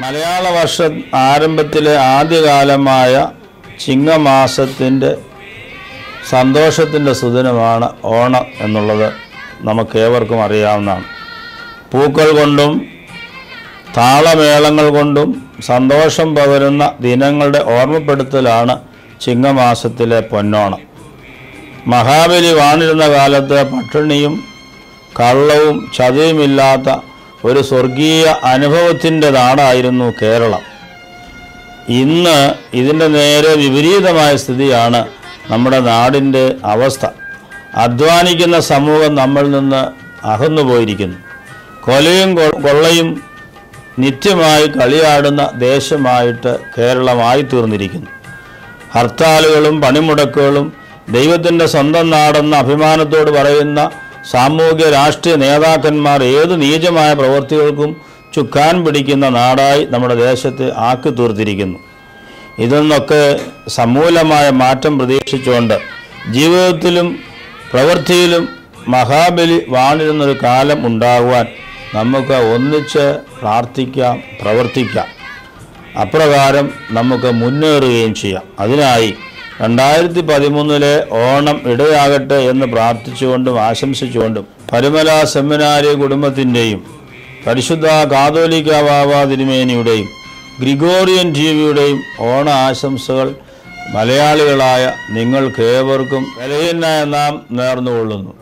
മലയാള വർഷ ആരംഭത്തിലെ ആദ്യകാലമായ ചിങ്ങമാസത്തിൻ്റെ സന്തോഷത്തിൻ്റെ സുദിനമാണ് ഓണം എന്നുള്ളത് നമുക്കേവർക്കും അറിയാവുന്നതാണ്. പൂക്കൾ കൊണ്ടും താളമേളങ്ങൾ കൊണ്ടും സന്തോഷം പകരുന്ന ദിനങ്ങളുടെ ഓർമ്മപ്പെടുത്തലാണ് ചിങ്ങമാസത്തിലെ പൊന്നോണം. മഹാബലി വാണിരുന്ന കാലത്ത് പട്ടിണിയും കള്ളവും ചതിയുമില്ലാത്ത ഒരു സ്വർഗീയ അനുഭവത്തിൻ്റെ നാടായിരുന്നു കേരളം. ഇന്ന് ഇതിൻ്റെ നേരെ വിപരീതമായ സ്ഥിതിയാണ് നമ്മുടെ നാടിൻ്റെ അവസ്ഥ. അധ്വാനിക്കുന്ന സമൂഹം നമ്മളിൽ നിന്ന് അകന്നുപോയിരിക്കുന്നു. കൊലയും കൊള്ളയും നിത്യമായി കളിയാടുന്ന ദേശമായിട്ട് കേരളമായി തീർന്നിരിക്കുന്നു. ഹർത്താലുകളും പണിമുടക്കുകളും ദൈവത്തിൻ്റെ സ്വന്തം നാടെന്ന അഭിമാനത്തോട് പറയുന്ന സാമൂഹ്യ രാഷ്ട്രീയ നേതാക്കന്മാർ ഏത് നീചമായ പ്രവൃത്തികൾക്കും ചുക്കാൻ പിടിക്കുന്ന നാടായി നമ്മുടെ ദേശത്തെ ആക്കി തീർത്തിരിക്കുന്നു. ഇതിൽ നിന്നൊക്കെ സമൂലമായ മാറ്റം പ്രതീക്ഷിച്ചുകൊണ്ട് ജീവിതത്തിലും പ്രവൃത്തിയിലും മഹാബലി വാണിരുന്നൊരു കാലം ഉണ്ടാകുവാൻ നമുക്ക് ഒന്നിച്ച് പ്രാർത്ഥിക്കാം, പ്രവർത്തിക്കാം. അപ്രകാരം നമുക്ക് മുന്നേറുകയും ചെയ്യാം. അതിനായി 2013 ഓണം ഇടയാകട്ടെ എന്ന് പ്രാർത്ഥിച്ചുകൊണ്ടും ആശംസിച്ചുകൊണ്ടും പരുമല സെമിനാരി കുടുംബത്തിൻ്റെയും പരിശുദ്ധ കാതോലിക്ക ബാവ തിരുമേനിയുടെയും ഗ്രിഗോറിയൻ ടിവിയുടെയും ഓണ ആശംസകൾ മലയാളികളായ നിങ്ങൾക്കേവർക്കും ബലഹീനനായ നാം നേർന്നുകൊള്ളുന്നു.